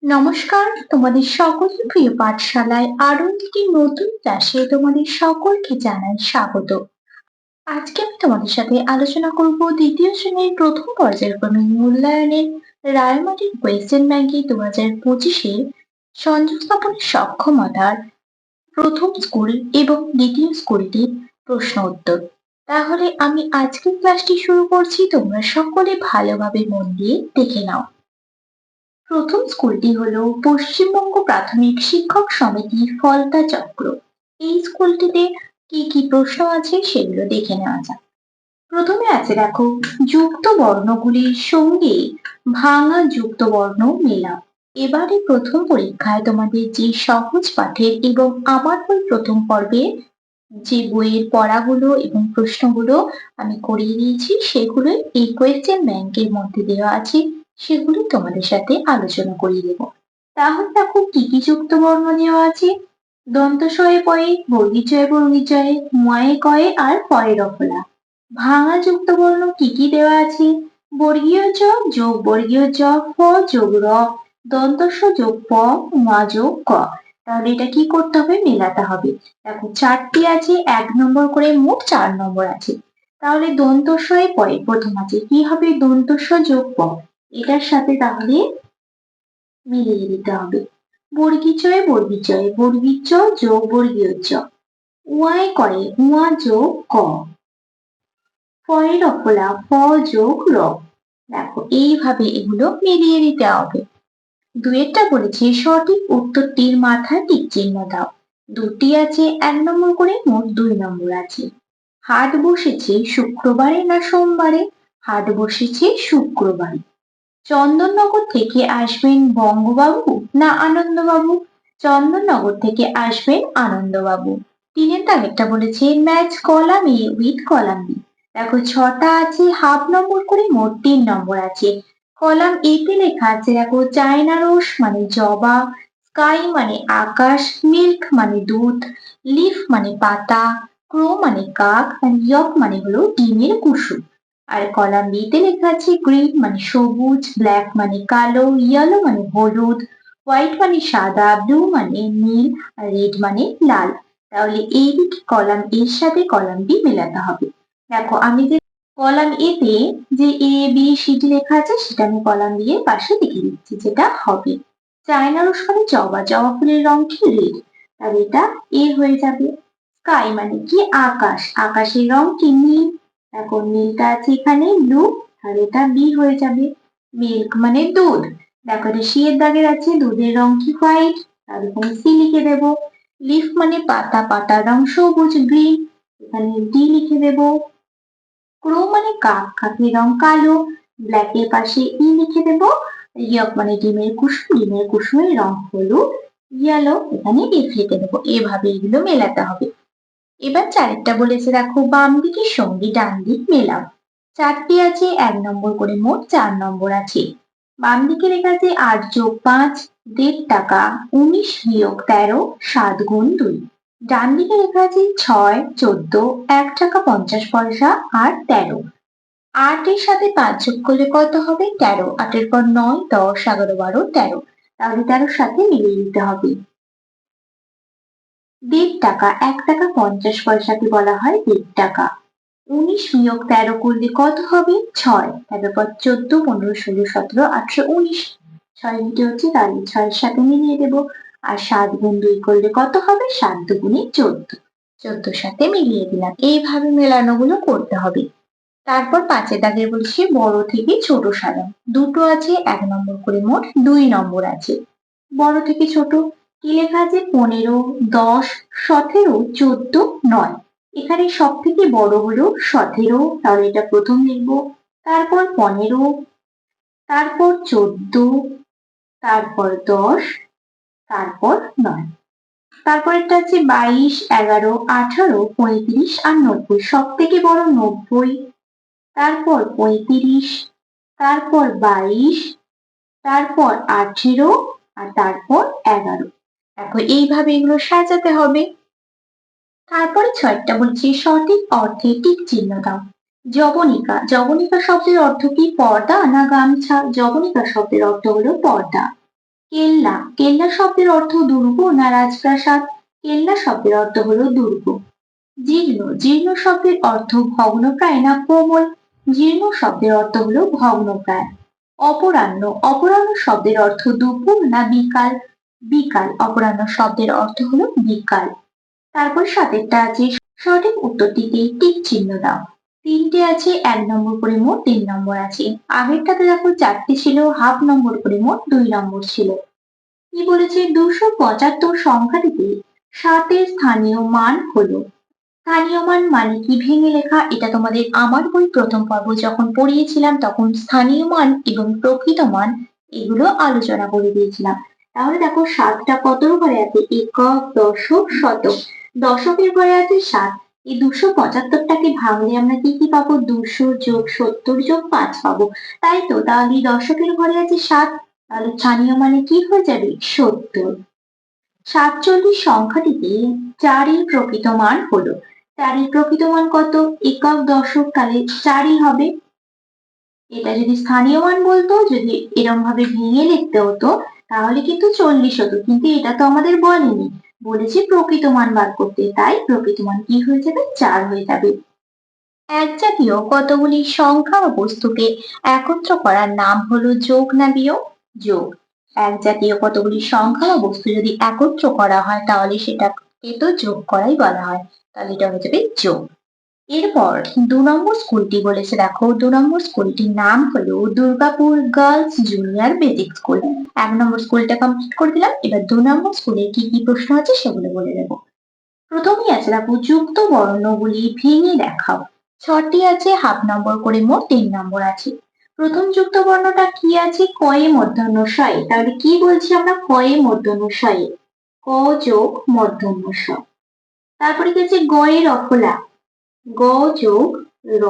নমস্কার, তোমাদের সকলের প্রিয় পাঠশালায় আরো একটি নতুন ক্লাসে তোমাদের সকলকে জানাই স্বাগত। আজকে আমি তোমাদের সাথে আলোচনা করব দ্বিতীয় শ্রেণীর প্রথম পর্যায়ক্রমিক মূল্যায়নের রায়মাটির কোয়েশ্চেন ব্যাংকে 2025-এ সংযোগ স্থাপনের সক্ষমতার প্রথম স্কুল এবং দ্বিতীয় স্কুলটির প্রশ্ন উত্তর। তাহলে আমি আজকের ক্লাসটি শুরু করছি, তোমরা সকলে ভালোভাবে মন দিয়ে দেখে নাও। প্রথম স্কুলটি হলো পশ্চিমবঙ্গ প্রাথমিক শিক্ষক সমিতি ফলতা চক্র। এই স্কুলটিতে কি কি প্রশ্ন আছে সেগুলো দেখে নেওয়া যাক। প্রথমে আছে দেখো, যুক্ত বর্ণগুলির সঙ্গে ভাঙা যুক্ত বর্ণ মেলাও। এবারে প্রথম পরীক্ষায় তোমাদের যে সহজ পাঠের এবং আমার বই প্রথম পর্বে যে বইয়ের পড়াগুলো এবং প্রশ্নগুলো আমি করিয়ে দিয়েছি সেগুলো এই কোয়েশ্চেন ব্যাংকের মধ্যে দেওয়া আছে, সেগুলো তোমাদের সাথে আলোচনা করিয়ে দেব। তাহলে দেখো কি কি যুক্ত বর্ণ দেওয়া আছে। দন্ত শয়ে পয়ে, বর্গীচয়ে বর্গীচয়ে, ময়ে কয়ে আর পয়ে রফলা। ভাঙা যুক্ত বর্ণ কি কি দেওয়া আছে। বর্গীয় জ যোগ বর্গীয় জ, ফ যোগ র, দন্তস্ব যোগ প, মা যোগ ক। তাহলে এটা কি করতে হবে, মেলাতে হবে। দেখো চারটি আছে, 1 নম্বর করে মোট 4 নম্বর আছে। তাহলে দন্তস্বয়ে পয়ে প্রথম আছে, কি হবে, দন্তস্ব যোগ প। এটার সাথে তাহলে মিলিয়ে দিতে হবে। বর্গীচয়ে বর্গীচয়ে, বর্গীর চ যোগ বর্গীয় চ, উয়ায় কয়ে উয়া যোগ ক, ফয়ে রফলা ফ যোগ র। দেখো এইভাবে এগুলো মিলিয়ে দিতে হবে। দুয়েরটা বলেছে সঠিক উত্তরটির মাথায় টিক চিহ্ন দাও। দুটি আছে, 1 নম্বর করে মোট 2 নম্বর আছে। হাট বসেছে শুক্রবারে না সোমবারে। হাট বসেছে শুক্রবারে। চন্দননগর থেকে আসবেন বঙ্গবাবু না আনন্দবাবু। চন্দননগর থেকে আসবেন আনন্দবাবু। 3-এর দাগেরটা বলেছে match column A with column B. দেখো 6টা আছে, হাফ নম্বর করে মোট 3 নম্বর আছে। কলাম এ তে লেখা আছে দেখো, চায়না রোজ মানে জবা, স্কাই মানে আকাশ, মিল্ক মানে দুধ, লিফ মানে পাতা, ক্রো মানে কাক, আর ইয়ক মানে হলো ডিমের কুসুম। আর কলাম বি তে লেখা আছে গ্রিন মানে সবুজ, ব্ল্যাক মানে কালো, ইয়েলো মানে হলুদ, হোয়াইট মানে সাদা, ব্লু মানে নীল, আর রেড মানে লাল। তাহলে এই দিকে কলাম এর সাথে কলাম বি মেলাতে হবে। দেখো আমি যে কলাম এ তে যে এ বি সি ডি লেখা আছে সেটা আমি কলাম বি এর পাশে লিখে দিচ্ছি, যেটা হবে চায়না রোজ মানে জবা, জবা ফুলের রং কি রেড, তাহলে এটা এ হয়ে যাবে। স্কাই মানে কি আকাশ, আকাশের রং কি নীল, দেখো নীলটা আছে এখানে ব্লু, তাহলে এটা বি হয়ে যাবে। মিল্ক মানে দুধ, দেখো এটা সি এর দাগের আছে, দুধের রং কি হোয়াইট, তাহলে এখানে সি লিখে দেব। লিফ মানে পাতা, পাতার রং সবুজ গ্রিন, এখানে ডি লিখে দেব। ক্রো মানে কাক, কাকের রং কালো, ব্ল্যাক এর পাশে ই লিখে দেব। ইয়ক মানে ডিমের কুসুম, ডিমের কুসুমের রং হলুদ, ইয়েলো, এখানে এফ লিখে দেবো। এভাবে এগুলো মেলাতে হবে। এবার 4-এরটা বলেছে দেখো, বাম দিকের সঙ্গে ডান দিক মেলাও। 4টি আছে, 1 নম্বর করে মোট 4 নম্বর আছে। বাম দিকে লেখা আছে 8 যোগ 5 1.5 টাকা, 19 বিয়োগ 13 7 গুণ 2। ডান দিকে লেখা আছে 6 14 1 টাকা 50 পয়সা আর 13। 8 এর সাথে 5 যোগ করলে কত হবে, 13। 8 এর পর 9 10 11 12 13, তাহলে 13 সাথে মিলিয়ে দিতে হবে। 1.5 টাকা, 1 টাকা 50 পয়সাকে বলা হয় 1.5 টাকা। 19 বিয়োগ 13 করলে কত হবে, 6। তারপর 14 15 16 17 18 19, 6 মিনিটে হচ্ছে, তাহলে 6 এর সাথে মিলিয়ে দেব। আর 7 গুণ 2 করলে কত হবে, 7 দুগুণে 14, 14 সাথে মিলিয়ে দিলাম। এইভাবে মেলানোগুলো করতে হবে। তারপর 5-এর দাগের বলছি বড় থেকে ছোট সাজাও। দুটো আছে, 1 নম্বর করে মোট 2 নম্বর আছে। বড় থেকে ছোট কি লেখা আছে, 15 10 17 14 9। এখানে সব থেকে বড় হলো 17, তাহলে এটা প্রথম লিখবো। তারপর 15, তারপর 14, তারপর 10, তারপর 9। তারপর এটা আছে 22 11 18 35 আর 90। সব থেকে বড় 90, তারপর 35, তারপর 22, তারপর 18 আর তারপর 11। দেখো এইভাবে এগুলো সাজাতে হবে। তারপরে 6টা বলছি সঠিক অর্থে টিক চিহ্ন দাও। যবনিকা, যবনিকা শব্দের অর্থ কি, পর্দা না গামছা। যবনিকা শব্দের অর্থ হলো পর্দা। কেল্লা, কেল্লা শব্দের অর্থ দুর্গ না রাজপ্রাসাদ? কেল্লা শব্দের অর্থ হলো দুর্গ। জীর্ণ, জীর্ণ শব্দের অর্থ ভগ্নপ্রায় না কোমল? জীর্ণ শব্দের অর্থ হলো ভগ্নপ্রায়। অপরাহ্ন, অপরাহ্ন শব্দের অর্থ দুপুর না বিকাল? বিকাল, অপরাহ্ন শব্দের অর্থ হলো বিকাল। তারপর সাতেরটা আছে, সঠিক উত্তরটিতে টিক চিহ্ন দাও। তিনটে আছে, 1 নম্বর করে মোট 3 নম্বর আছে। আগেরটাতে দেখো 4টে ছিল, হাফ নম্বর করে মোট 2 নম্বর ছিল। কি বলেছে? 275 সংখ্যাটিতে 7 এর স্থানীয় মান হলো। স্থানীয় মান মানে কি ভেঙে লেখা, এটা তোমাদের আমার বই প্রথম পর্ব যখন পড়িয়েছিলাম তখন স্থানীয় মান এবং প্রকৃত মান এগুলো আলোচনা করে দিয়েছিলাম। তাহলে দেখো 7টা কতর ঘরে আছে? একক, দশক, শতক। দশকের ঘরে আছে 7। এই 275টাকে ভাঙলে আমরা কি কি পাবো? 200 যোগ 70 যোগ 5 পাবো, তাই তো? তাহলে দশকের ঘরে আছে 7, তাহলে স্থানীয় মানে কি হয়ে যাবে? 70। 47 সংখ্যাটিতে 4 প্রকৃত মান হলো। 4 প্রকৃত মান কত? একক, দশক, তাহলে 4ই হবে। এটা যদি স্থানীয় মান বলতো, যদি এরকম ভাবে ভেঙে লিখতে হতো তাহলে কিন্তু 40 হতো, কিন্তু এটা তো আমাদের বলেনি, বলেছে প্রকৃত মান বার করতে, তাই প্রকৃত মান কি হয়ে যাবে? 4 হয়ে যাবে। এক জাতীয় কতগুলি সংখ্যা ও বস্তুকে একত্র করার নাম হলো যোগ না বিয়োগ? যোগ। এক জাতীয় কতগুলি সংখ্যা বা বস্তু যদি একত্র করা হয় তাহলে সেটাকে তো যোগ করাই বলা হয়, তাহলে এটা হয়ে যাবে যোগ। এরপর 2 নম্বর স্কুলটি বলেছে, দেখো 2 নম্বর স্কুলটির নাম হলো Durgapur girls junior basic school. 1 নম্বর স্কুলটা কমপ্লিট করে দিলাম, এবার 2 নম্বর স্কুলে কি কি প্রশ্ন আছে সেগুলো বলে দেবো। প্রথমেই আছে দেখো যুক্ত বর্ণগুলি ভেঙে দেখাও। 6টি আছে, হাফ নম্বর করে মোট 3 নম্বর আছে। প্রথম যুক্ত বর্ণটা কি আছে? কয়ে মূর্ধন্য ষয়ে, তাহলে কি বলছি আমরা? কয়ে মূর্ধন্য ষয়ে, ক যোগ মূর্ধন্য ষ। তারপরে কি আছে? গয়ে রফলা, গ যোগ র।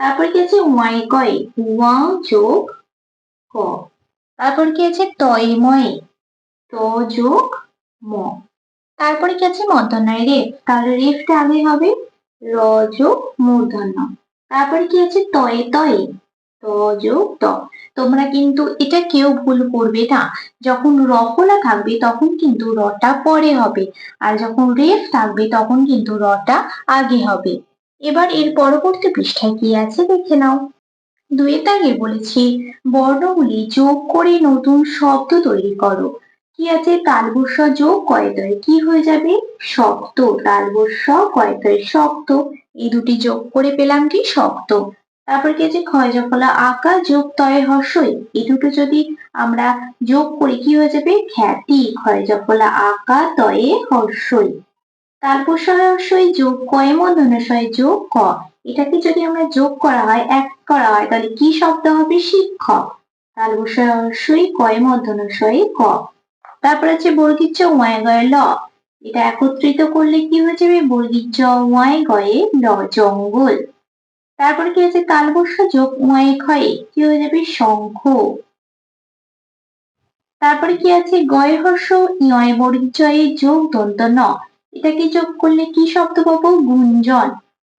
তারপরে কি আছে? ওয়াই কয়ে, ওয়া যোগ ক। তারপর কি আছে? তয়ে ময়ে, ত যোগ ম। তারপরে কি আছে? মূর্ধন্যয় রেফ, তাহলে রেফটা আগে হবে র যোগ মূর্ধন্য। তারপরে কি আছে? তয়ে তয়ে, ত যোগ ত। তোমরা কিন্তু এটা কেউ ভুল করবে না, যখন রফলা থাকবে তখন কিন্তু রটা পরে হবে, আর যখন রেফ থাকবে তখন কিন্তু রটা আগে হবে। এবার এর পরবর্তী পৃষ্ঠায় কি আছে দেখে নাও। 2 দাগে বলেছি বর্ণগুলি যোগ করে নতুন শব্দ তৈরি করো। কি আছে? তালবস্য যোগ কয়তয় কি হয়ে যাবে? শক্ত। তালবস্য কয়তয় শক্ত, এই দুটি যোগ করে পেলাম কি? শক্ত। তারপর কি আছে? ক্ষয় জফলা আঁকা যোগ তয়ে হর্ষই, এই দুটো যদি আমরা যোগ করি কি হয়ে যাবে? খ্যাতি। ক্ষয় জফলা আঁকা তয়ে হর্ষই। তালবস্য হর্ষই যোগ কয়ে মূর্ধন্যষয় যোগ ক, এটাকে যদি আমরা যোগ করা হয়, এক করা হয়, তাহলে কি শব্দ হবে? শিক্ষক। তালবস্য হর্ষই কয়ে মূর্ধন্যষয় ক। তারপর আছে বর্গীর চ ওয়ায় গয়ে ল, এটা একত্রিত করলে কি হয়ে যাবে? বর্গীর চ ওয়ায় গয়ে ল, জঙ্গল। তারপরে কি আছে? তালবস্য যোগ ওয়ায় ক্ষয়ে কি হয়ে যাবে? শঙ্খ। তারপরে কি আছে? গয়ে হর্ষ ইয় বর্গীর চয়ে যোগ দন্ত ন, এটাকে যোগ করলে কি শব্দ পাবো? গুঞ্জন।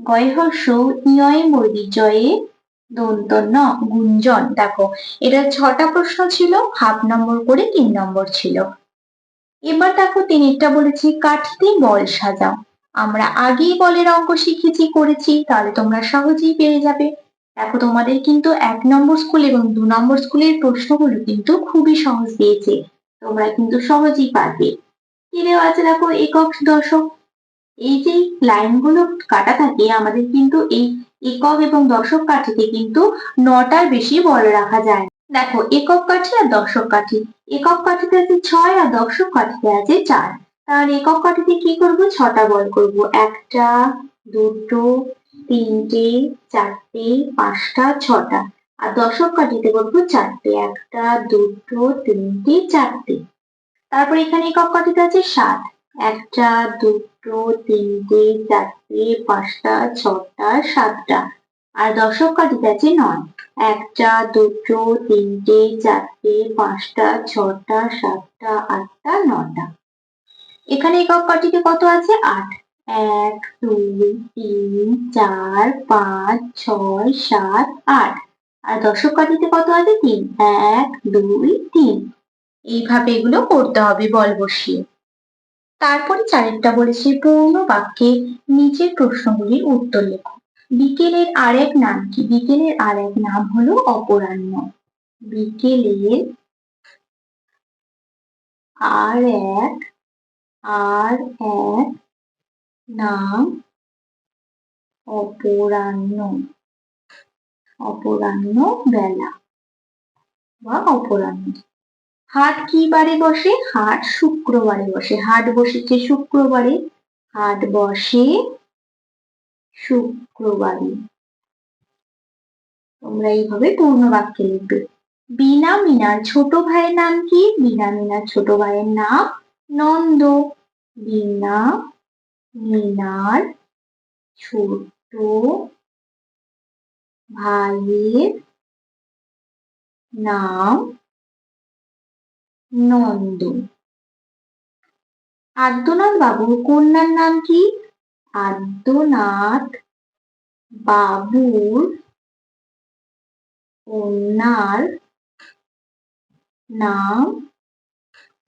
গয়ে হর্ষ ইয় বর্গীর জয়ে দন্ত ন, গুঞ্জন। দেখো এটা 6টা প্রশ্ন ছিল, হাফ নম্বর করে 3 নম্বর ছিল। এবার দেখো 3টা বলেছি কাঠিতে বল সাজাও। আমরা আগেই বলের অঙ্ক শিখেছি, করেছি, তাহলে তোমরা সহজেই পেরে যাবে। দেখো তোমাদের কিন্তু 1 নম্বর স্কুল এবং 2 নম্বর স্কুলের প্রশ্নগুলো কিন্তু খুবই সহজ দিয়েছে, তোমরা কিন্তু সহজেই পারবে। কি দেওয়া আছে দেখো? একক, দশক। এই যে লাইনগুলো কাটা থাকে আমাদের কিন্তু এই একক এবং দশক কাঠিতে কিন্তু 9টার বেশি বল রাখা যায় না। দেখো একক কাঠি আর দশক কাঠি, একক কাঠিতে আছে 6 আর দশক কাঠিতে আছে 4। তাহলে একক কাঠিতে কি করব? 6টা বল করব, 1টা, 2টো, 3টে, 4টে, 5টা, 6টা। আর দশক কাঠিতে করব 4টে, 1টা, 2টো, 3টে, 4টে। তারপর এখানে একক কাঠিতে আছে 7, 1টা, 2টো, 3টে, 4টে, 5টা, 6টা, 7টা। আর দশক কাঠিতে আছে 9, 1টা, 2টো, 3টে, 4টে, 5টা, 6টা, 7টা, 8টা, 9টা। এখানে একক কাঠিতে কত আছে? 8, 1, 2, 3, 4, 5, 6, 7, 8। আর দশক কাঠিতে কত আছে? 3, 1, 2, 3। এইভাবে এগুলো করতে হবে বল বসিয়ে। তারপরে চারেরটা বলেছে পূর্ণ বাক্যে নিচের প্রশ্নগুলির উত্তর লেখো। বিকেলের আরেক নাম কি? বিকেলের আরেক নাম হলো অপরাহ্ন। বিকেলের আর এক নাম অপরাহ্ন। অপরাহ্ন বেলা বা অপরাহ্ন। হাট কি বারে বসে? হাট শুক্রবারে বসে। হাট বসেছে শুক্রবারে। হাট বসে শুক্রবারে। তোমরা এইভাবে পূর্ণ বাক্যে লিখবে। বিনা মিনার ছোট ভাইয়ের নাম কি? বিনা মিনার ছোট ভাইয়ের নাম নন্দ। বিনা মিনার ছোট ভাইয়ের নাম নন্দ। আদ্যনাথ বাবুর কন্যার নাম কি? আদ্যনাথ বাবুর কন্যার নাম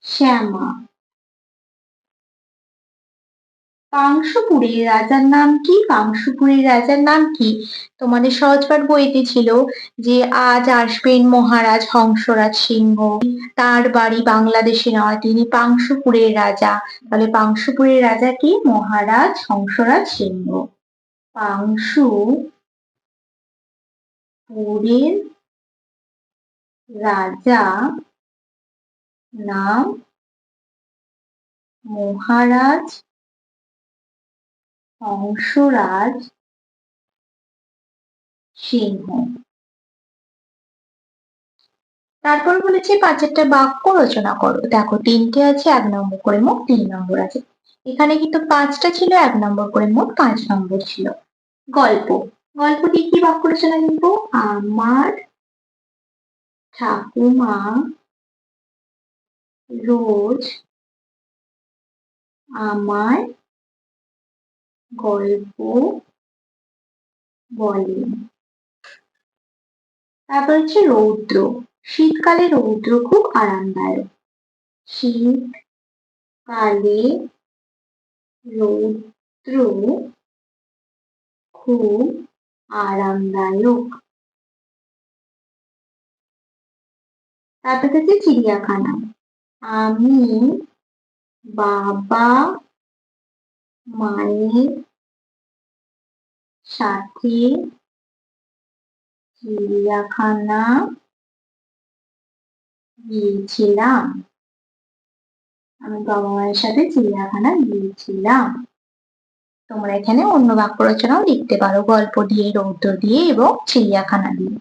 শ্যামা। পাংশুপুরের রাজার নাম কি? পাংশুপুরের রাজার নাম কি? তোমাদের সহজপাঠ বইতে ছিল যে আজ আসবেন মহারাজ হংসরাজ সিংহ, তার বাড়ি বাংলাদেশে নয়, তিনি পাংশুপুরের রাজা। তাহলে পাংশুপুরের রাজা কি? মহারাজ হংসরাজ সিংহ। পাংশুপুরের রাজা নাম মহারাজ হংসরাজ সিংহ। তারপর বলেছে পাঁচেরটা বাক্য রচনা করো। দেখো তিনটে আছে, 1 নম্বর করে, মোট 3 নম্বর আছে। এখানে কিন্তু 5টা ছিল, 1 নম্বর করে, মোট 5 নম্বর ছিল। গল্প। গল্প দিয়ে কি বাক্য রচনা লিখবো? আমার ঠাকুমা রোজ আমায় গল্প বলেন। তারপর হচ্ছে রৌদ্র। শীতকালে রৌদ্র খুব আরামদায়ক। শীতকালে রৌদ্র খুব আরামদায়ক। তারপর হচ্ছে চিড়িয়াখানা। আমি বাবা মায়ের সাথে চিড়িয়াখানা গিয়েছিলাম। আমি বাবা মায়ের সাথে চিড়িয়াখানা গিয়েছিলাম। তোমরা এখানে অন্য বাক্য রচনাও লিখতে পারো, গল্প দিয়ে, রৌদ্র দিয়ে এবং চিড়িয়াখানা দিয়ে।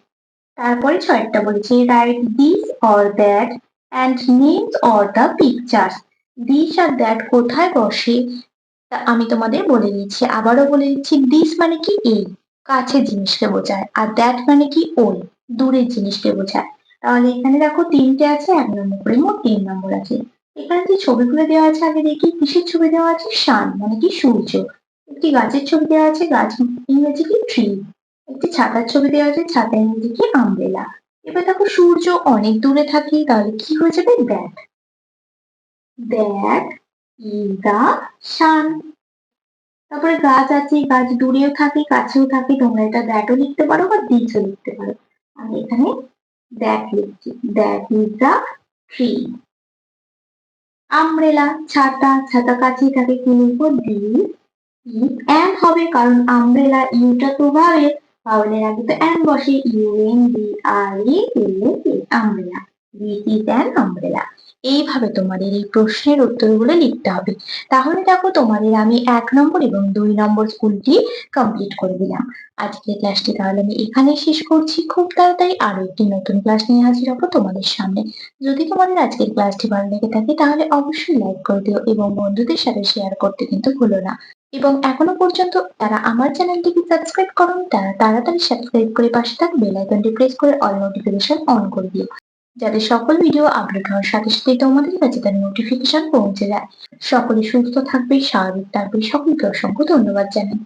তারপরে 6টা বলেছি write this or that and names or the pictures. This or that কোথায় বসে তা আমি তোমাদের বলে দিচ্ছি, আবারও বলে দিচ্ছি। দিস মানে কি? এই, কাছের জিনিসকে বোঝায়। আর দ্যাট মানে কি? ওই, দূরের জিনিসকে বোঝায়। তাহলে এখানে দেখো 3টে আছে, 1 নম্বর করে, মোট 3 নম্বর আছে। এখানে যে ছবিগুলো দেওয়া আছে আগে দেখি। কিসের ছবি দেওয়া আছে? সান মানে কি? সূর্য। একটি গাছের ছবি দেওয়া আছে, গাছ ইংরেজি কি? ট্রি। একটি ছাতার ছবি দেওয়া আছে, ছাতা ইংরেজি কি? আমব্রেলা। এবার দেখো সূর্য অনেক দূরে থাকে, তাহলে কি হয়ে যাবে? That. That is the sun. তারপরে গাছ আছে, গাছ দূরেও থাকে কাছেও থাকে, তোমরা এটা দ্যাটও লিখতে পারো বা দিসও লিখতে পারো। আমি এখানে দ্যাট লিখছি। That is the tree. Umbrella ছাতা, ছাতা কাছেই থাকে, কি লিখবো? দিস। অ্যান্ড হবে কারণ আমব্রেলা ইউটা তো ভাওয়েল, ভাওয়েলের আগে তো অ্যান্ড বসে। UNDRELA umbrella. This is an umbrella. এইভাবে তোমাদের এই প্রশ্নের উত্তরগুলো লিখতে হবে। তাহলে দেখো তোমাদের আমি 1 নম্বর এবং 2 নম্বর স্কুলটি কমপ্লিট করে দিলাম। আজকের ক্লাসটি তাহলে আমি এখানেই শেষ করছি। খুব তাড়াতাড়ি আরো একটি নতুন ক্লাস নিয়ে হাজির হবো তোমাদের সামনে। যদি তোমাদের আজকের ক্লাসটি ভালো লেগে থাকে তাহলে অবশ্যই লাইক করে দিও এবং বন্ধুদের সাথে শেয়ার করতে কিন্তু ভুলো না। এবং এখনো পর্যন্ত যারা আমার চ্যানেলটিকে সাবস্ক্রাইব করোনি তারা তাড়াতাড়ি সাবস্ক্রাইব করে পাশে থাকা বেল আইকনটি প্রেস করে অল নোটিফিকেশন অন করে দিও, যাতে সকল ভিডিও আপলোড হওয়ার সাথে সাথে তোমাদের কাছে তার নোটিফিকেশন পৌঁছে যায়। সকলে সুস্থ থাকবে, স্বাভাবিক থাকবে। সকলকে অসংখ্য ধন্যবাদ জানাই।